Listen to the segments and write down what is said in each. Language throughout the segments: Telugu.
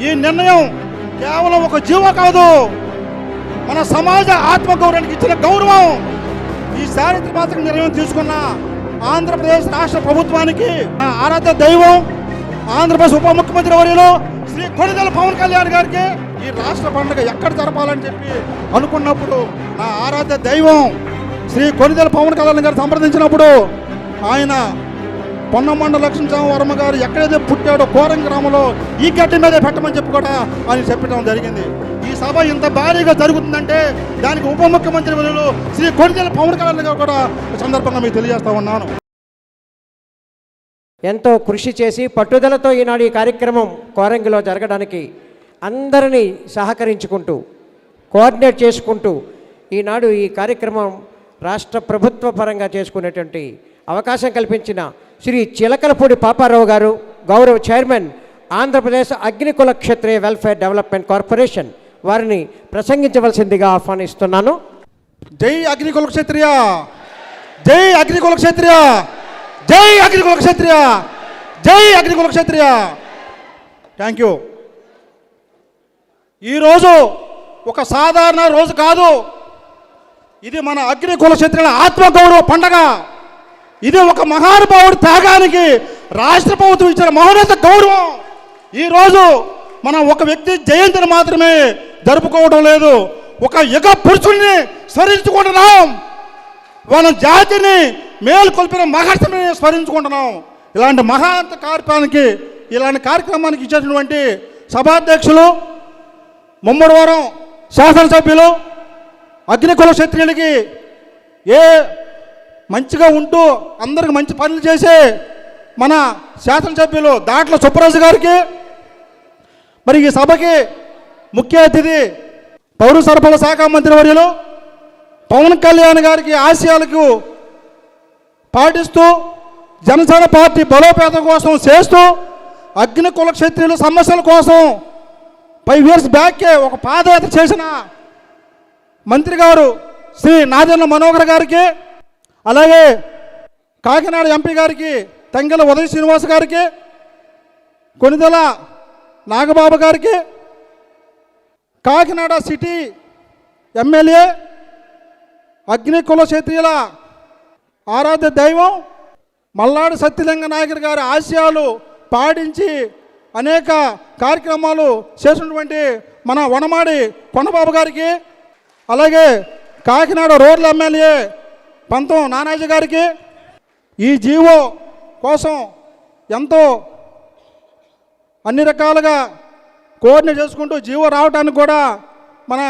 ఈ నిర్ణయం కేవలం ఒక జీవ కాదు, మన సమాజ ఆత్మగౌరవానికి ఇచ్చిన గౌరవం. ఈ చారిత్రాత్మక నిర్ణయం తీసుకున్న ఆంధ్రప్రదేశ్ రాష్ట్ర ప్రభుత్వానికి ఆరాధ్య దైవం ఆంధ్రప్రదేశ్ ఉప ముఖ్యమంత్రి వర్యులు శ్రీ కొణిదెల పవన్ కళ్యాణ్ గారికి ఈ రాష్ట్ర పండుగ ఎక్కడ జరపాలని చెప్పి అనుకున్నప్పుడు నా ఆరాధ్య దైవం శ్రీ కొణిదెల పవన్ కళ్యాణ్ గారు సంప్రదించినప్పుడు ఆయన పొన్నమండ లక్ష్మీవర్మ గారు ఎక్కడైతే పుట్టాడో కోరం గ్రామంలో ఈ గట్టి మీదే పెట్టమని చెప్పి కూడా ఆయన చెప్పడం జరిగింది. ఈ సభ ఇంత భారీగా జరుగుతుందంటే దానికి ఉప ముఖ్యమంత్రి వర్యులు శ్రీ కొణిదెల పవన్ కళ్యాణ్ గారు కూడా సందర్భంగా మీకు తెలియజేస్తా ఉన్నాను. ఎంతో కృషి చేసి పట్టుదలతో ఈనాడు ఈ కార్యక్రమం కోరంగిలో జరగడానికి అందరినీ సహకరించుకుంటూ కోఆర్డినేట్ చేసుకుంటూ ఈనాడు ఈ కార్యక్రమం రాష్ట్ర ప్రభుత్వ పరంగా చేసుకునేటువంటి అవకాశం కల్పించిన శ్రీ చిలకలపూడి పాపారావు గారు, గౌరవ చైర్మన్ ఆంధ్రప్రదేశ్ అగ్నికుల క్షత్రియ వెల్ఫేర్ డెవలప్మెంట్ కార్పొరేషన్ వారిని ప్రసంగించవలసిందిగా ఆహ్వానిస్తున్నాను. జై అగ్నికుల క్షత్రియ, జై అగ్నికుల క్షత్రియ, జై అగ్నికుల క్షత్రియ, జై అగ్నికుల క్షత్రియ. Thank you. ఈరోజు ఒక సాధారణ రోజు కాదు, ఇది మన అగ్నికుల క్షత్రియుల ఆత్మగౌరవ పండగ. ఇది ఒక మహానుభావుడి త్యాగానికి రాష్ట్ర ప్రభుత్వం ఇచ్చిన మహోన్నత గౌరవం. ఈరోజు మనం ఒక వ్యక్తి జయంతిని మాత్రమే జరుపుకోవడం లేదు, ఒక యుగ పురుషుడిని స్మరించుకుంటున్నాం. మన జాతిని మేలుకొల్పిన మహర్షిని స్మరించుకుంటున్నాం. ఇలాంటి మహాంత ఇలాంటి కార్యక్రమానికి ఇచ్చేటువంటి సభాధ్యక్షులు, ముమ్మడివరం శాసనసభ్యులు, అగ్నికుల క్షత్రియులకి మంచిగా ఉంటూ అందరికి మంచి పనులు చేసే మన శాసనసభ్యులు దాట్ల సుబ్బరాజు గారికి, మరి ఈ సభకి ముఖ్య అతిథి పౌర సరఫరాల శాఖ మంత్రి వర్యులు పవన్ కళ్యాణ్ గారికి ఆశయాలకు పాటిస్తూ జనసేన పార్టీ బలోపేతం కోసం చేస్తూ అగ్నికుల క్షత్రియుల సమస్యల కోసం 5 years బ్యాకే ఒక పాదయాత్ర చేసిన మంత్రి గారు శ్రీ నాదెండ్ల మనోహర్ గారికి, అలాగే కాకినాడ ఎంపీ గారికి తంగెల ఉదయ శ్రీనివాస్ గారికి, కొణిదెల నాగబాబు గారికి, కాకినాడ సిటీ ఎమ్మెల్యే అగ్నికుల క్షత్రియుల ఆరాధ్య దైవం మల్లాడి సత్యలింగ నాయకుడు గారి ఆశయాలు పాటించి అనేక కార్యక్రమాలు చేసినటువంటి మన వనమాడి కొండబాబు గారికి, అలాగే కాకినాడ రోడ్ల ఎమ్మెల్యే పంతం నానాజీ గారికి, ఈ జీవో కోసం ఎంతో అన్ని రకాలుగా కోఆర్డినేట్ చేసుకుంటూ జీవో రావడానికి కూడా మన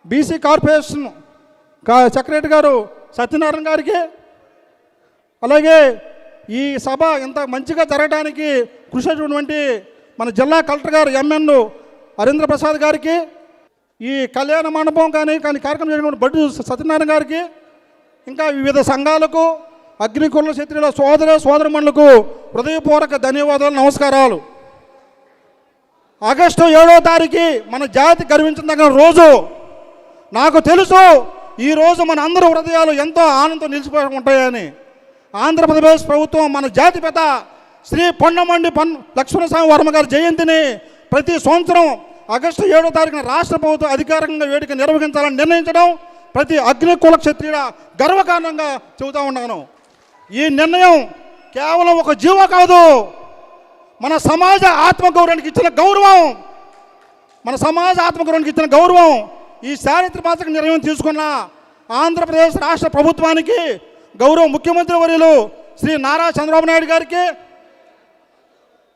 బీసీ కార్పొరేషన్ సెక్రటరీ గారు సత్యనారాయణ గారికి, అలాగే ఈ సభ ఇంత మంచిగా జరగడానికి కృషి చేసినటువంటి మన జిల్లా కలెక్టర్ గారు ఎంఎన్ హరీంద్ర ప్రసాద్ గారికి, ఈ కళ్యాణ మండపం కానీ కార్యక్రమం చేసినటువంటి బడ్డు సత్యనారాయణ గారికి, ఇంకా వివిధ సంఘాలకు అగ్నికుల క్షత్రియుల సోదరమణులకు హృదయపూర్వక ధన్యవాదాలు, నమస్కారాలు. ఆగస్టు 7వ తారీఖు మన జాతి గర్వించదగిన రోజు. నాకు తెలుసు ఈరోజు మన అందరి హృదయాలు ఎంతో ఆనందంతో నిలిచిపోయి ఉంటాయని. ఆంధ్రప్రదేశ్ ప్రభుత్వం మన జాతిపిత శ్రీ పొన్నమండి లక్ష్మీవర్మ గారి జయంతిని ప్రతి సంవత్సరం ఆగస్టు 7వ తారీఖున రాష్ట్ర ప్రభుత్వం అధికారికంగా వేడుక నిర్వహించాలని నిర్ణయించడం ప్రతి అగ్నికుల క్షత్రియుల గర్వకారణంగా చెబుతూ ఉన్నాను. ఈ నిర్ణయం కేవలం ఒక జీవ కాదు, మన సమాజ ఆత్మగౌరవానికి ఇచ్చిన గౌరవం. మన సమాజ ఆత్మగౌరవానికి ఇచ్చిన గౌరవం. ఈ చారిత్రాత్మక నిర్ణయం తీసుకున్న ఆంధ్రప్రదేశ్ రాష్ట్ర ప్రభుత్వానికి, గౌరవ ముఖ్యమంత్రి వర్యులు శ్రీ నారా చంద్రబాబు నాయుడు గారికి,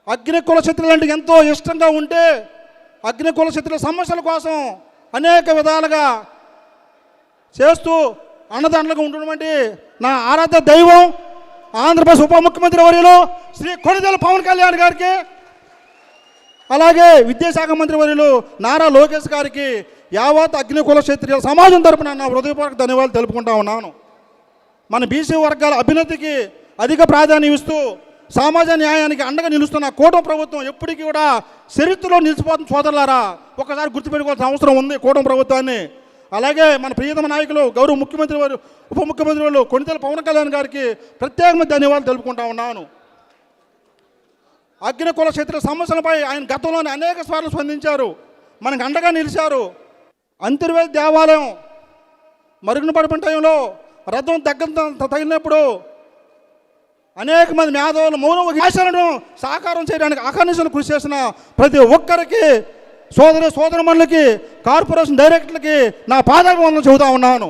అగ్నికుల క్షత్రియులంటే ఎంతో ఇష్టంగా ఉంటే అగ్నికుల క్షత్రియుల సమస్యల కోసం అనేక విధాలుగా చేస్తూ అన్నదండలుగా ఉంటున్నటువంటి నా ఆరాధ్య దైవం ఆంధ్రప్రదేశ్ ఉప ముఖ్యమంత్రి వర్యులు శ్రీ కొణిదెల పవన్ కళ్యాణ్ గారికి, అలాగే విద్యాశాఖ మంత్రి వర్యులు నారా లోకేష్ గారికి యావత్ అగ్నికుల క్షత్రియుల సమాజం తరపున నా హృదయపూర్వక ధన్యవాదాలు తెలుపుకుంటా ఉన్నాను. మన బీసీ వర్గాల అభ్యున్నతికి అధిక ప్రాధాన్యం ఇస్తూ సమాజ న్యాయానికి అండగా నిలుస్తున్న కూటమి ప్రభుత్వం ఎప్పటికీ కూడా చరిత్రలో నిలిచిపోతున్న సోదరులారా, ఒకసారి గుర్తుపెట్టుకోవాల్సిన అవసరం ఉంది కూటమి ప్రభుత్వాన్ని. అలాగే మన ప్రియతమ నాయకులు గౌరవ ముఖ్యమంత్రి వారు ఉప ముఖ్యమంత్రి వాళ్ళు కొణిదెల పవన్ కళ్యాణ్ గారికి ప్రత్యేకమైన ధన్యవాదాలు తెలుపుకుంటా ఉన్నాను. అగ్నికుల క్షత్రియ సమస్యలపై ఆయన గతంలోనే అనేక సార్లు స్పందించారు, మనకు అండగా నిలిచారు. అంతర్వేది దేవాలయం మరుగున పడిపోయిన టైంలో రథం తగిలినప్పుడు అనేక మంది మేధావులు మౌన ఆశలను సాకారం చేయడానికి అకర్నిశలు కృషి చేసిన ప్రతి ఒక్కరికి, సోదరుమణులకి, కార్పొరేషన్ డైరెక్టర్లకి నా పాదాభివందనం చెబుతా ఉన్నాను.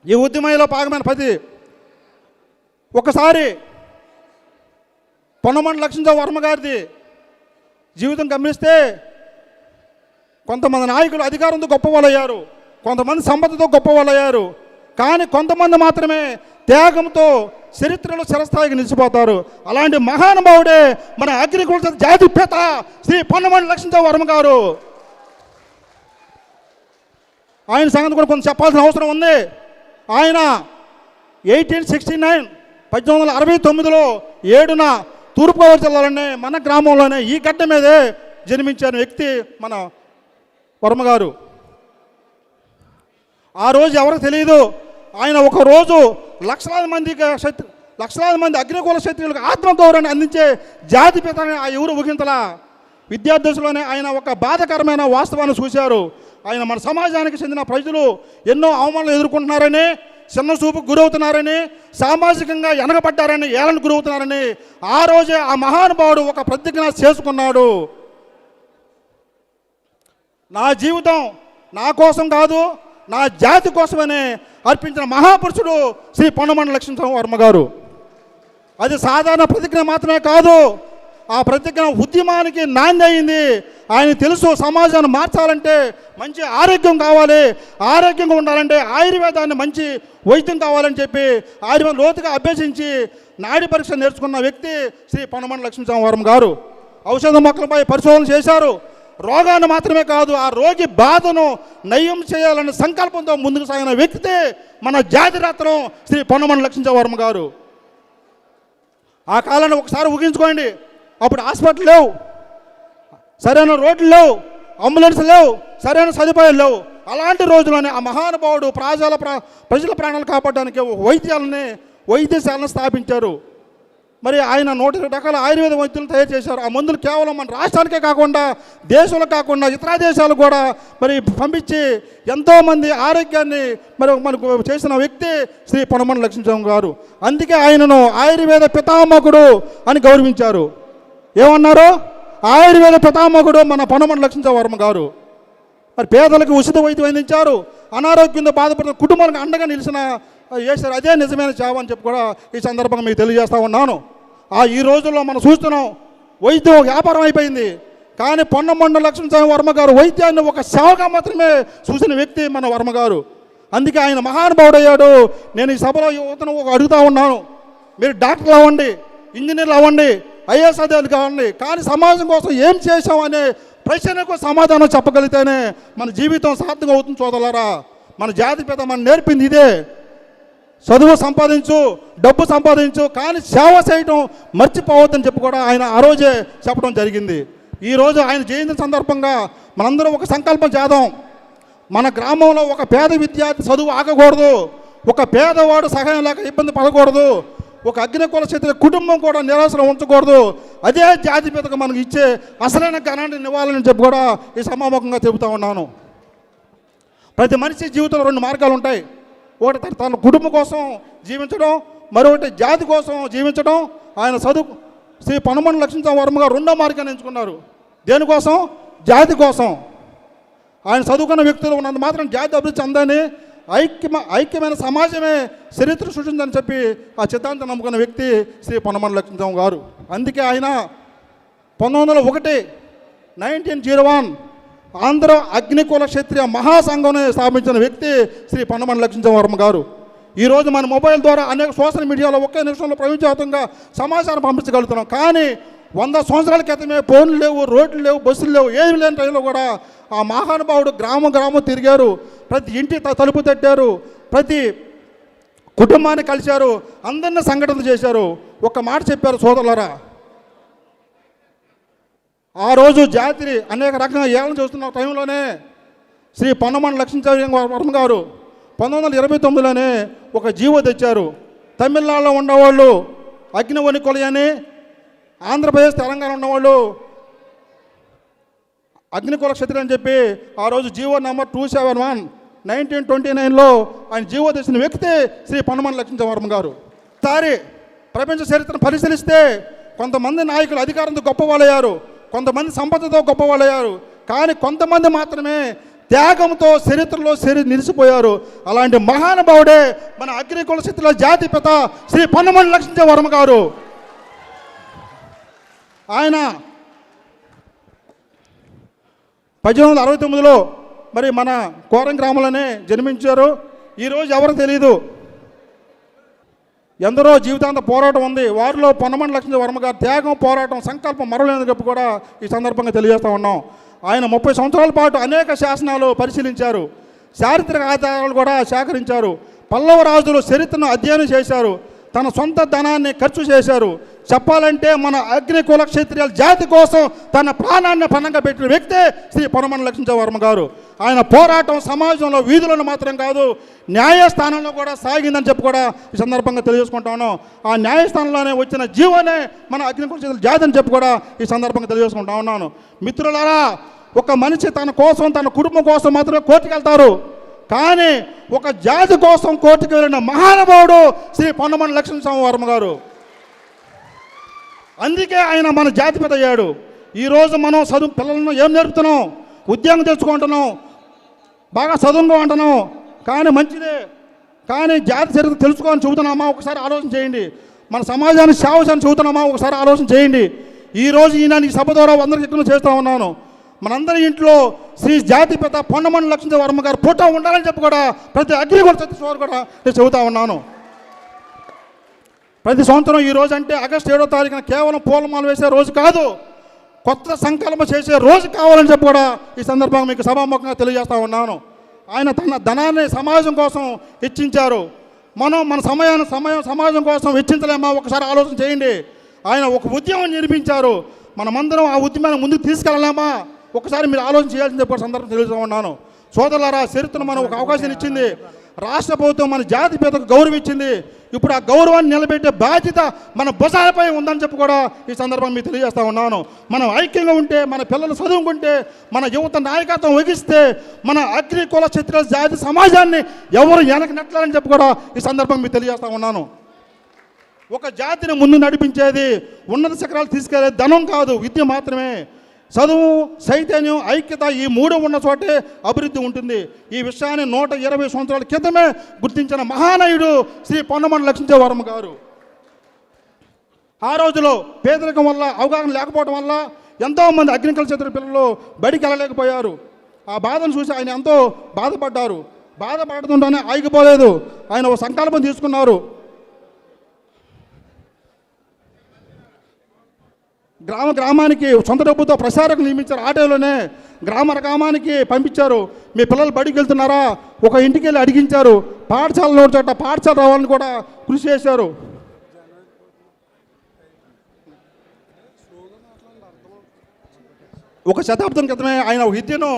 ఈ ఉద్యమంలో భాగమైన ప్రతి ఒకసారి పొన్నమండల లక్ష్మీరావు వర్మ గారిది జీవితం గమనిస్తే కొంతమంది నాయకులు అధికారంతో గొప్పవాళ్ళయ్యారు, కొంతమంది సంపదతో గొప్పవాళ్ళయ్యారు, కానీ కొంతమంది మాత్రమే త్యాగంతో చరిత్రలో చిరస్థాయికి నిలిచిపోతారు. అలాంటి మహానుభావుడే మన అగ్రికల్చర్ జాతి పిత శ్రీ పొన్నమండల లక్ష్మీరావు వర్మ గారు. ఆయన సంగతి కూడా కొంచెం చెప్పాల్సిన అవసరం ఉంది. ఆయన 1869 7న తూర్పుగోదావరి జిల్లాలోనే మన గ్రామంలోనే ఈ గడ్డ మీదే జన్మించిన వ్యక్తి మన వర్మ గారు. ఆ రోజు ఎవరికి తెలియదు, ఆయన ఒకరోజు లక్షలాది మంది అగ్నికుల క్షత్రియులకు ఆత్మగౌరవాన్ని అందించే జాతిపిత ఆ ఎవరు ఊహింతలా. విద్యార్థులలోనే ఆయన ఒక బాధాకరమైన వాస్తవాన్ని చూశారు. ఆయన మన సమాజానికి చెందిన ప్రజలు ఎన్నో అవమానాలు ఎదుర్కొంటున్నారని, చిన్న చూపుకు గురవుతున్నారని, సామాజికంగా వెనకబడ్డారని, ఏళ్ళను గురవుతున్నారని ఆ రోజే ఆ మహానుభావుడు ఒక ప్రతిజ్ఞ చేసుకున్నాడు. నా జీవితం నా కోసం కాదు, నా జాతి కోసమనే అర్పించిన మహాపురుషుడు శ్రీ పొన్నమండల లక్ష్మీరావు వర్మ గారు. అది సాధారణ ప్రతిజ్ఞ మాత్రమే కాదు, ఆ ప్రతిజ్ఞ ఉద్యమానికి నాంది అయింది. ఆయన తెలుసు సమాజాన్ని మార్చాలంటే మంచి ఆరోగ్యం కావాలి, ఆరోగ్యంగా ఉండాలంటే ఆయుర్వేదాన్ని మంచి వైద్యం కావాలని చెప్పి ఆయుర్వేదం లోతుగా అభ్యసించి నాడి పరీక్ష నేర్చుకున్న వ్యక్తి శ్రీ పొన్నమండల లక్ష్మీరావు వర్మ గారు. ఔషధ మొక్కలపై పరిశోధన చేశారు. రోగాన్ని మాత్రమే కాదు, ఆ రోగి బాధను నయం చేయాలనే సంకల్పంతో ముందుకు సాగిన వ్యక్తి మన జాతిరత్నం శ్రీ పొన్నమండల లక్ష్మీరావు వర్మ గారు. ఆ కాలాన్ని ఒకసారి ఊహించుకోండి. అప్పుడు హాస్పిటల్ లేవు, సరైన రోడ్లు లేవు, అంబులెన్స్ లేవు, సరైన సదుపాయాలు లేవు. అలాంటి రోజుల్లోనే ఆ మహానుభావుడు ప్రజల ప్రాణాలు కాపాడడానికి వైద్యశాలను స్థాపించారు. మరి ఆయన 120 రకాల ఆయుర్వేద వైద్యులు తయారు చేశారు. ఆ మందులు కేవలం మన రాష్ట్రానికే కాకుండా దేశంలో కాకుండా ఇతర దేశాలు కూడా మరి పంపించి ఎంతోమంది ఆరోగ్యాన్ని మరి మనకు చేసిన వ్యక్తి శ్రీ పొన్నమండల లక్ష్మీరావు గారు. అందుకే ఆయనను ఆయుర్వేద పితామహుడు అని గౌరవించారు. ఏమన్నారు? ఆయుర్వేద పితామహుడు మన పొన్నమండల లక్ష్మీరావు వర్మ గారు. మరి పేదలకు ఉచిత వైద్యం అందించారు, అనారోగ్యంతో బాధపడుతున్న కుటుంబాలకు అండగా చేశారు. అదే నిజమైన సేవ అని చెప్పి కూడా ఈ సందర్భంగా మీకు తెలియజేస్తూ ఉన్నాను. ఈ రోజుల్లో మనం చూస్తున్నాం, వైద్యం వ్యాపారం అయిపోయింది. కానీ పొన్నమండల లక్ష్మీరావు వర్మ గారు వైద్యాన్ని ఒక సేవగా మాత్రమే చూసిన వ్యక్తి మన వర్మ గారు. అందుకే ఆయన మహానుభావుడయ్యాడు. నేను ఈ సభలో యువతను అడుగుతూ ఉన్నాను, మీరు డాక్టర్లు అవ్వండి, ఇంజనీర్లు అవ్వండి, ఐఏఎస్ అధికారులు కావండి, కానీ సమాజం కోసం ఏం చేశామనే ప్రశ్నకు సమాధానం చెప్పగలిగితేనే మన జీవితం సార్థకం అవుతుంది. సోదరులారా, మన జాతి పిత మనం నేర్పింది ఇదే. చదువు సంపాదించు, డబ్బు సంపాదించు, కానీ సేవ చేయటం మర్చిపోవద్దని చెప్పి కూడా ఆయన ఆ రోజే చెప్పడం జరిగింది. ఈరోజు ఆయన జయంతి సందర్భంగా మనందరం ఒక సంకల్పం చేద్దాం. మన గ్రామంలో ఒక పేద విద్యార్థి చదువు ఆగకూడదు, ఒక పేదవాడు సహాయం లేక ఇబ్బంది పడకూడదు, ఒక అగ్నికుల క్షత్రియ కుటుంబం కూడా నిరాశలో ఉంచకూడదు. అదే జాతిపితకు మనకు ఇచ్చే అసలైన ఘనాన్ని ఇవ్వాలని చెప్పి కూడా ఈ సమాముఖంగా చెబుతూ ఉన్నాను. ప్రతి మనిషి జీవితంలో 2 మార్గాలు ఉంటాయి. ఒకటి తన కుటుంబం కోసం జీవించడం, మరొకటి జాతి కోసం జీవించడం. ఆయన శ్రీ పొన్నమండల లక్ష్మీరావు వర్మ గారు 2వ మార్గాన్ని ఎంచుకున్నారు. దేనికోసం? జాతి కోసం. ఆయన చదువుకున్న వ్యక్తులు ఉన్నంత మాత్రం జాతి అభివృద్ధి చెందని, ఐక్యమైన సమాజమే చరిత్ర సృష్టిందని చెప్పి ఆ సిద్ధాంతం నమ్ముకున్న వ్యక్తి శ్రీ పొన్నమండల లక్ష్మీరావు గారు. అందుకే ఆయన 1901 ఆంధ్ర అగ్నికుల క్షత్రియ మహాసంఘంని స్థాపించిన వ్యక్తి శ్రీ పొన్నమండల లక్ష్మీరావు వర్మ గారు. ఈరోజు మన మొబైల్ ద్వారా అనేక సోషల్ మీడియాలో ఒకే నిమిషంలో ప్రపంచవ్యాప్తంగా సమాచారం పంపించగలుగుతున్నాం. కానీ 100 సంవత్సరాల క్రితమే ఫోన్లు లేవు, రోడ్లు లేవు, బస్సులు లేవు, ఏమి లేని టైంలో కూడా ఆ మహానుభావుడు గ్రామం తిరిగారు, ప్రతి ఇంటి తలుపు తట్టారు, ప్రతి కుటుంబాన్ని కలిశారు, అందరినీ సంఘటనలు చేశారు. ఒక మాట చెప్పారు సోదరులారా, ఆ రోజు జాతిని అనేక రకంగా ఏళ్ళని చూస్తున్న టైంలోనే శ్రీ పొన్నమండల లక్ష్మీరావు వర్మ గారు 1929లోనే ఒక జీవో తెచ్చారు. తమిళనాడులో ఉండేవాళ్ళు అగ్నివని కొలయని, ఆంధ్రప్రదేశ్ తెలంగాణ ఉన్నవాళ్ళు అగ్నికుల క్షత్రియ అని చెప్పి ఆ రోజు జీవో నంబర్ 271 1929లో ఆయన జీవో తెచ్చిన వ్యక్తి శ్రీ పొన్నమన లక్ష్మీవర్మ గారు. ఒకసారి ప్రపంచ చరిత్రను పరిశీలిస్తే కొంతమంది నాయకులు అధికారంతో గొప్పవాళ్ళయ్యారు, కొంతమంది సంపదతో గొప్పవాళ్ళయ్యారు, కానీ కొంతమంది మాత్రమే త్యాగంతో చరిత్రలో నిలిచిపోయారు. అలాంటి మహానుభావుడే మన అగ్నికుల క్షత్రియుల జాతిపిత శ్రీ పొన్నమన లక్ష్మీవర్మ గారు. ఆయన 1869లో మరి మన కోరం గ్రామంలోనే జన్మించారు. ఈరోజు ఎవరు తెలియదు, ఎందరో జీవితాంత పోరాటం ఉంది. వారిలో పొన్నమన లక్ష్మీవర్మ గారు త్యాగం, పోరాటం, సంకల్పం మరలేదని చెప్పి కూడా ఈ సందర్భంగా తెలియజేస్తూ ఉన్నాం. ఆయన 30 సంవత్సరాల పాటు అనేక శాసనాలు పరిశీలించారు, చారిత్రక ఆధారాలు కూడా సేకరించారు, పల్లవ రాజుల చరిత్రను అధ్యయనం చేశారు, తన సొంత ధనాన్ని ఖర్చు చేశారు. చెప్పాలంటే మన అగ్నికుల క్షత్రియుల జాతి కోసం తన ప్రాణాన్ని పణంగా పెట్టిన వ్యక్తే శ్రీ పొన్నమన లక్ష్మీవర్మ గారు. ఆయన పోరాటం సమాజంలో వీధులను మాత్రం కాదు, న్యాయస్థానంలో కూడా సాగిందని చెప్పి కూడా ఈ సందర్భంగా తెలియజేసుకుంటా ఉన్నాం. ఆ న్యాయస్థానంలోనే వచ్చిన జీవనే మన అగ్నికుల క్షత్రియుల జాతి అని చెప్పి కూడా ఈ సందర్భంగా తెలియజేసుకుంటా ఉన్నాను. మిత్రులారా, ఒక మనిషి తన కోసం, తన కుటుంబం కోసం మాత్రమే కోర్టుకు వెళ్తారు, కానీ ఒక జాతి కోసం కోర్టుకు వెళ్ళిన మహానుభావుడు శ్రీ పొన్నమన లక్ష్మీవర్మ గారు. అందుకే ఆయన మన జాతిపిత అయ్యాడు. ఈరోజు మనం చదువు పిల్లలను ఏం నేర్పుతున్నాం? ఉద్యోగం తెచ్చుకుంటున్నాం, బాగా చదువుగా ఉంటున్నాం, కానీ మంచిదే, కానీ జాతి చరిత్ర తెలుసుకోవాలని చెబుతున్నామా? ఒకసారి ఆలోచన చేయండి. మన సమాజాన్ని సేవ చేయని చెబుతున్నామా? ఒకసారి ఆలోచన చేయండి. ఈరోజు ఈయన ఈ సభ ద్వారా అందరికీ ఎక్కువ చేస్తూ ఉన్నాను. మనందరి ఇంట్లో శ్రీ జాతిపిత పొన్నమన లక్ష్మీవర్మ గారు ఫోటో ఉండాలని చెప్పి కూడా ప్రతి అగ్నికుల క్షత్రియుల కూడా నేను చెబుతా ఉన్నాను. ప్రతి సంవత్సరం ఈ రోజు అంటే ఆగస్టు 7వ తారీఖున కేవలం పూలమాల వేసే రోజు కాదు, కొత్త సంకల్పం చేసే రోజు కావాలని చెప్పి కూడా ఈ సందర్భంగా మీకు సభాముఖంగా తెలియజేస్తూ ఉన్నాను. ఆయన తన ధనాన్ని సమాజం కోసం వెచ్చించారు. మనం మన సమాజం కోసం వెచ్చించలేమా? ఒకసారి ఆలోచన చేయండి. ఆయన ఒక ఉద్యమం నిర్మించారు, మనమందరం ఆ ఉద్యమాన్ని ముందుకు తీసుకెళ్ళలేమా? ఒకసారి మీరు ఆలోచన చేయాల్సిన చెప్పే సందర్భం తెలుస్తూ ఉన్నాను. సోదరులారా, చరిత్ర మనం ఒక అవకాశం ఇచ్చింది, రాష్ట్ర ప్రభుత్వం మన జాతి పేదకు గౌరవం ఇచ్చింది. ఇప్పుడు ఆ గౌరవాన్ని నిలబెట్టే బాధ్యత మన భుజాలపై ఉందని చెప్పి కూడా ఈ సందర్భంగా మీకు తెలియజేస్తూ ఉన్నాను. మనం ఐక్యంగా ఉంటే, మన పిల్లలు చదువుకుంటే, మన యువత నాయకత్వం వహిస్తే మన అగ్నికుల క్షత్రియుల జాతి సమాజాన్ని ఎవరు వెనక నెట్టాలని చెప్పి కూడా ఈ సందర్భంగా మీకు తెలియజేస్తూ ఉన్నాను. ఒక జాతిని ముందు నడిపించేది, ఉన్నత శిఖరాలు తీసుకెళ్లే ధనం కాదు, విద్య మాత్రమే. చదువు, చైతన్యం, ఐక్యత ఈ 3 ఉన్న చోటే అభివృద్ధి ఉంటుంది. ఈ విషయాన్ని 120 సంవత్సరాల క్రితమే గుర్తించిన మహానయుడు శ్రీ పొన్నమన లక్ష్మీవర్మ గారు. ఆ రోజులో పేదరికం వల్ల, అవగాహన లేకపోవడం వల్ల ఎంతోమంది అగ్నికుల క్షత్రియుల పిల్లలు బడికి వెళ్ళలేకపోయారు. ఆ బాధను చూసి ఆయన ఎంతో బాధపడ్డారు. బాధపడుతుంటేనే ఆగిపోలేదు, ఆయన ఒక సంకల్పం తీసుకున్నారు. గ్రామానికి సొంత డబ్బుతో ప్రసారకు నియమించారు. ఆటోలోనే గ్రామానికి పంపించారు. మీ పిల్లలు బడికి వెళ్తున్నారా? ఒక ఇంటికి వెళ్ళి అడిగించారు. పాఠశాలలో చోట పాఠశాల రావాలని కూడా కృషి చేశారు. ఒక శతాబ్దం క్రితమే ఆయన విద్యను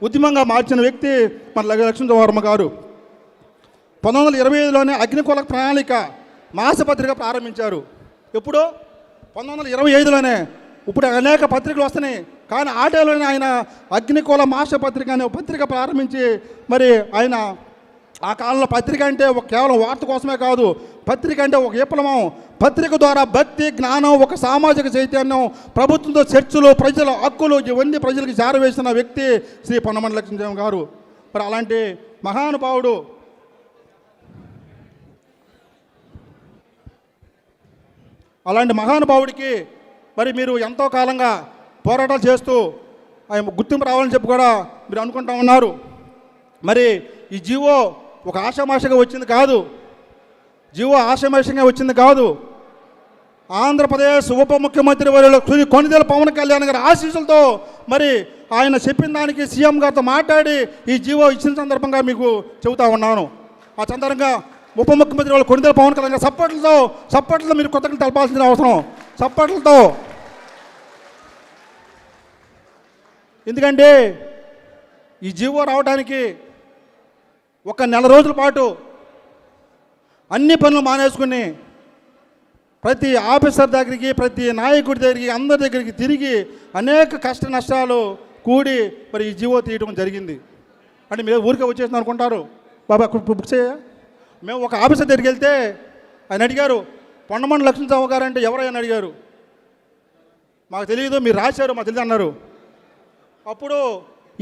ఉద్యమంగా మార్చిన వ్యక్తి మన లక్ష్మీవర్మ గారు. 1925లోనే అగ్నికుల ప్రణాళిక మాసపత్రిక ప్రారంభించారు. ఎప్పుడో 1925లోనే. ఇప్పుడు అనేక పత్రికలు వస్తున్నాయి, కానీ ఆటోలోనే ఆయన అగ్నికుల మాసపత్రిక అనే పత్రిక ప్రారంభించి, మరి ఆయన ఆ కాలంలో పత్రిక అంటే కేవలం వార్త కోసమే కాదు, పత్రిక అంటే ఒక విప్లవం. పత్రిక ద్వారా భక్తి, జ్ఞానం, ఒక సామాజిక చైతన్యం, ప్రభుత్వంతో చర్చలు, ప్రజల హక్కులు ఇవన్నీ ప్రజలకు చేరవేసిన వ్యక్తి శ్రీ పొన్నమన లక్ష్మీవర్మ గారు. మరి అలాంటి మహానుభావుడు అలాంటి మహానుభావుడికి మరి మీరు ఎంతో కాలంగా పోరాటాలు చేస్తూ ఆయన గుర్తింపు రావాలని చెప్పి కూడా మీరు అనుకుంటా ఉన్నారు. మరి ఈ జీవో ఒక ఆషామాషగా వచ్చింది కాదు, జీవో ఆషామాషంగా వచ్చింది కాదు. ఆంధ్రప్రదేశ్ ఉప ముఖ్యమంత్రి వర్యులు కొణిదెల పవన్ కళ్యాణ్ గారి ఆశీస్సులతో మరి ఆయన చెప్పిన దానికి సీఎం గారితో మాట్లాడి ఈ జీవో ఇచ్చిన సందర్భంగా మీకు చెబుతా ఉన్నాను. ఆ సందర్భంగా ఉప ముఖ్యమంత్రి వాళ్ళు కొణిదెల పవన్ కళ్యాణ్ గారు సప్పట్లతో మీరు కొత్తగా తెలపాల్సిన అవసరం, సప్పట్లతో. ఎందుకంటే ఈ జీవో రావడానికి ఒక నెల రోజుల పాటు అన్ని పనులు మానేసుకుని ప్రతి ఆఫీసర్ దగ్గరికి, ప్రతి నాయకుడి దగ్గరికి, అందరి దగ్గరికి తిరిగి అనేక కష్ట నష్టాలు కూడి మరి ఈ జీవో తీయడం జరిగింది. అంటే మీరు ఊరికే వచ్చేసింది అనుకుంటారు. బాబా బుక్ చేయ. మేము ఒక ఆఫీసర్ దగ్గరికి వెళ్తే ఆయన అడిగారు, పొన్నమండ లక్ష్మణరావు గారు అంటే ఎవరైనా అడిగారు. మాకు తెలియదు, మీరు రాశారు, మాకు తెలియదు అన్నారు. అప్పుడు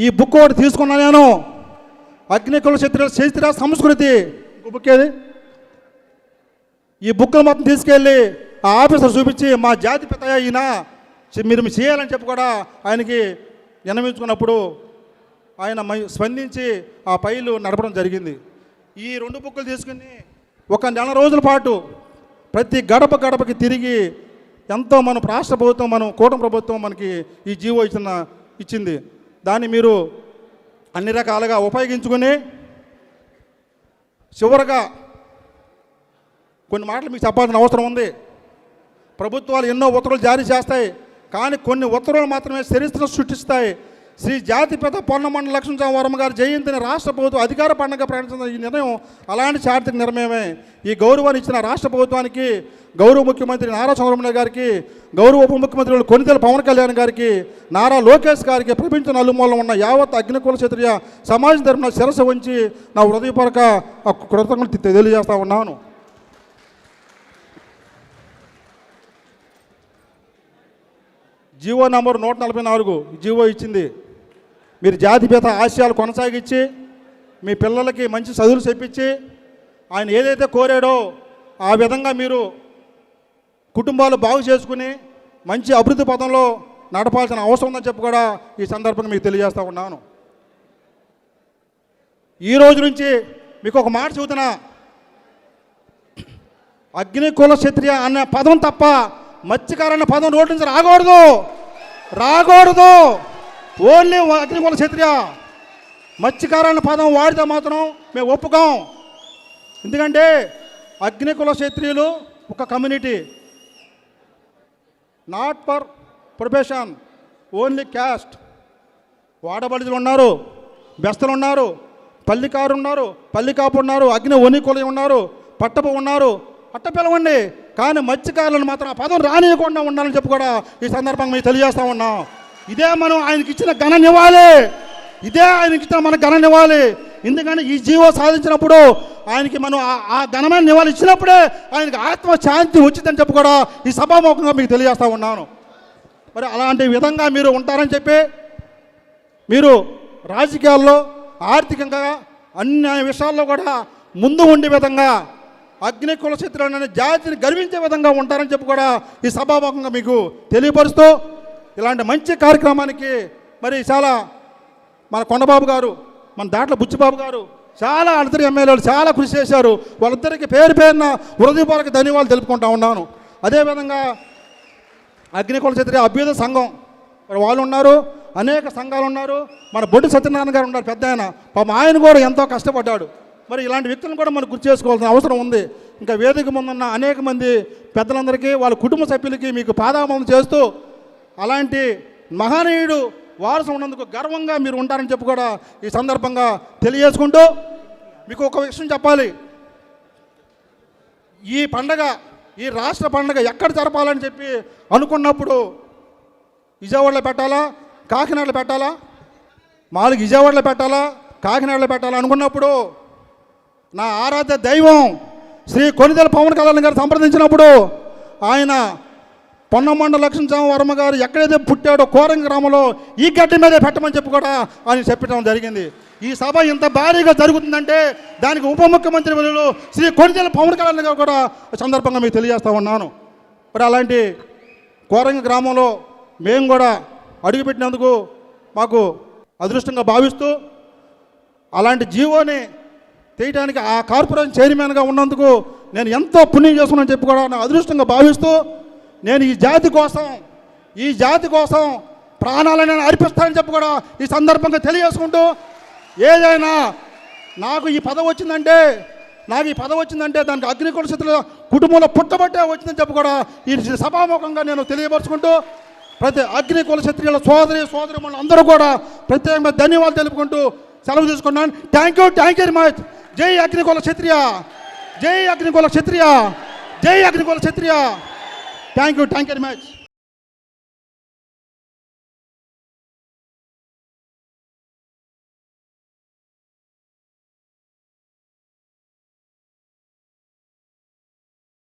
ఈ బుక్ ఒకటి తీసుకున్నా నేను, అగ్నికుల చరిత్ర సంస్కృతి బుక్ ఏది. ఈ బుక్లు మొత్తం తీసుకెళ్ళి ఆ ఆఫీసర్ చూపించి మా జాతి పిత అయినా మీరు చేయాలని చెప్పి కూడా ఆయనకి విన్నవించుకున్నప్పుడు ఆయన స్పందించి ఆ ఫైలు నడపడం జరిగింది. ఈ 2 బుక్కులు తీసుకుని ఒక నెల రోజుల పాటు ప్రతి గడప గడపకి తిరిగి ఎంతో మన రాష్ట్ర ప్రభుత్వం, మనం కూటమి ప్రభుత్వం మనకి ఈ జీవో ఇచ్చింది. దాన్ని మీరు అన్ని రకాలుగా ఉపయోగించుకుని చివరగా కొన్ని మాటలు మీకు చెప్పాల్సిన అవసరం ఉంది. ప్రభుత్వాలు ఎన్నో ఉత్తర్వులు జారీ చేస్తాయి, కానీ కొన్ని ఉత్తర్వులు మాత్రమే చరిత్ర సృష్టిస్తాయి. శ్రీ జాతిపిత పొన్నమండ లక్ష్మణరావు వర్మ గారి జయంతిని రాష్ట్ర ప్రభుత్వం అధికార పండుగ ప్రకటించిన ఈ నిర్ణయం అలాంటి చారిత్రక నిర్ణయమే. ఈ గౌరవాన్ని ఇచ్చిన రాష్ట్ర ప్రభుత్వానికి, గౌరవ ముఖ్యమంత్రి నారా చంద్రబాబు నాయుడు గారికి, గౌరవ ఉప ముఖ్యమంత్రులు కొనితెల పవన్ కళ్యాణ్ గారికి, నారా లోకేష్ గారికి, ప్రపంచ నలుమూలలో ఉన్న యావత్ అగ్నికుల క్షత్రియ సమాజం తరపున శిరస్సు వంచి నా హృదయపూర్వక కృతజ్ఞతలు తెలియజేస్తా ఉన్నాను. జీవో నంబర్ 144 జీవో ఇచ్చింది. మీరు జాతిపిత ఆశయాలు కొనసాగించి మీ పిల్లలకి మంచి చదువులు చెప్పించి ఆయన ఏదైతే కోరాడో ఆ విధంగా మీరు కుటుంబాలు బాగు చేసుకుని మంచి అభివృద్ధి పథంలో నడపాల్సిన అవసరం ఉందని చెప్పి కూడా ఈ సందర్భంగా మీకు తెలియజేస్తూ ఉన్నాను. ఈ రోజు నుంచి మీకు ఒక మాట చెబుతున్నా, అగ్నికుల క్షత్రియ అనే పదం తప్ప మత్స్యకారన్న పదం నోటి నుంచి రాకూడదు. ఓన్లీ అగ్నికుల క్షత్రియ. మత్స్యకారన్న పదం వాడితే మాత్రం మేము ఒప్పుకోం. ఎందుకంటే అగ్నికుల క్షత్రియులు ఒక community, not for profession, only caste. వాడబడితులు ఉన్నారు, బెస్తలు ఉన్నారు, పల్లికారు ఉన్నారు, పల్లికాపు ఉన్నారు, అగ్ని ఒనికులు ఉన్నారు, పట్టపు ఉన్నారు, అట్ట పిలవండి. కానీ మత్స్యకారులను మాత్రం ఆ పదం రానియకుండా ఉండాలని చెప్పి కూడా ఈ సందర్భంగా మీకు తెలియజేస్తూ ఉన్నాం. ఇదే మనం ఆయనకి ఇచ్చిన ఘననివ్వాలి, ఇదే ఆయనకి ఇచ్చిన మన ఘననివ్వాలి. ఎందుకంటే ఈ జీవో సాధించినప్పుడు ఆయనకి మనం ఆ ఘనమైన నివాళి ఇచ్చినప్పుడే ఆయనకి ఆత్మశాంతి వచ్చిందని చెప్పి కూడా ఈ సభాముఖంగా మీకు తెలియజేస్తూ ఉన్నాను. మరి అలాంటి విధంగా మీరు ఉంటారని చెప్పి మీరు రాజకీయాల్లో, ఆర్థికంగా అన్ని విషయాల్లో కూడా ముందు ఉండే విధంగా అగ్నికుల క్షత్రియులనే జాతిని గర్వించే విధంగా ఉంటారని చెప్పి కూడా ఈ సభాముఖంగా మీకు తెలియపరుస్తూ, ఇలాంటి మంచి కార్యక్రమానికి మరి చాలా మన కొండబాబు గారు, మన దాంట్లో బుచ్చిబాబు గారు, చాలా అందరి ఎమ్మెల్యేలు చాలా కృషి చేశారు. వాళ్ళిద్దరికి పేరున హృదయపూర్వక ధన్యవాదాలు తెలుపుకుంటా ఉన్నాను. అదేవిధంగా అగ్నికుల క్షత్రియ అభ్యుదయ సంఘం మరి వాళ్ళు ఉన్నారు, అనేక సంఘాలు ఉన్నారు. మన బొడ్డు సత్యనారాయణ గారు ఉన్నారు, పెద్ద ఆయన కూడా ఎంతో కష్టపడ్డాడు. మరి ఇలాంటి వ్యక్తులను కూడా మనం గుర్తు చేసుకోవాల్సిన అవసరం ఉంది. ఇంకా వేదిక ముందున్న అనేక మంది పెద్దలందరికీ, వాళ్ళ కుటుంబ సభ్యులకి మీకు పాదాబంధం చేస్తూ అలాంటి మహనీయుడు వారసు ఉన్నందుకు గర్వంగా మీరు ఉంటారని చెప్పి కూడా ఈ సందర్భంగా తెలియజేసుకుంటూ, మీకు ఒక విషయం చెప్పాలి. ఈ పండగ, ఈ రాష్ట్ర పండగ ఎక్కడ జరపాలని చెప్పి అనుకున్నప్పుడు విజయవాడలో పెట్టాలా, కాకినాడలో పెట్టాలా, మామూలుగా విజయవాడలో పెట్టాలా, కాకినాడలో పెట్టాలా అనుకున్నప్పుడు నా ఆరాధ్య దైవం శ్రీ కొనిదెల పవన్ కళ్యాణ్ గారు సంప్రదించినప్పుడు ఆయన పొన్నమండ లక్ష్మణరావు వర్మ గారు ఎక్కడైతే పుట్టాడో కోరంగి గ్రామంలో ఈ గడ్డి మీదే పెట్టమని చెప్పి కూడా ఆయన చెప్పడం జరిగింది. ఈ సభ ఇంత భారీగా జరుగుతుందంటే దానికి ఉప ముఖ్యమంత్రి వర్యులు శ్రీ కొనిదెల పవన్ కళ్యాణ్ గారు కూడా సందర్భంగా మీకు తెలియజేస్తూ ఉన్నాను. మరి అలాంటి కోరంగి గ్రామంలో మేము కూడా అడుగుపెట్టినందుకు మాకు అదృష్టంగా భావిస్తూ, అలాంటి జీవోని చేయడానికి ఆ కార్పొరేషన్ చైర్మన్గా ఉన్నందుకు నేను ఎంతో పుణ్యం చేసుకున్నాను చెప్పి కూడా నా అదృష్టంగా భావిస్తూ, నేను ఈ జాతి కోసం ప్రాణాలను నేను అర్పిస్తానని చెప్పి కూడా ఈ సందర్భంగా తెలియజేసుకుంటూ, ఏదైనా నాకు ఈ పదవి వచ్చిందంటే దానికి అగ్నికుల క్షత్రియుల కుటుంబంలో పుట్టబట్టే వచ్చిందని చెప్పి కూడా ఈ సభాముఖంగా నేను తెలియపరుచుకుంటూ, ప్రతి అగ్నికుల క్షత్రియుల సోదరి అందరూ కూడా ప్రత్యేకంగా ధన్యవాదాలు తెలుపుకుంటూ సెలవు తీసుకున్నాను. Thank you very much. జై అగ్నికుల క్షత్రియ, జై అగ్నికుల క్షత్రియ, జై Agnikula Kshatriya. Thank you very much.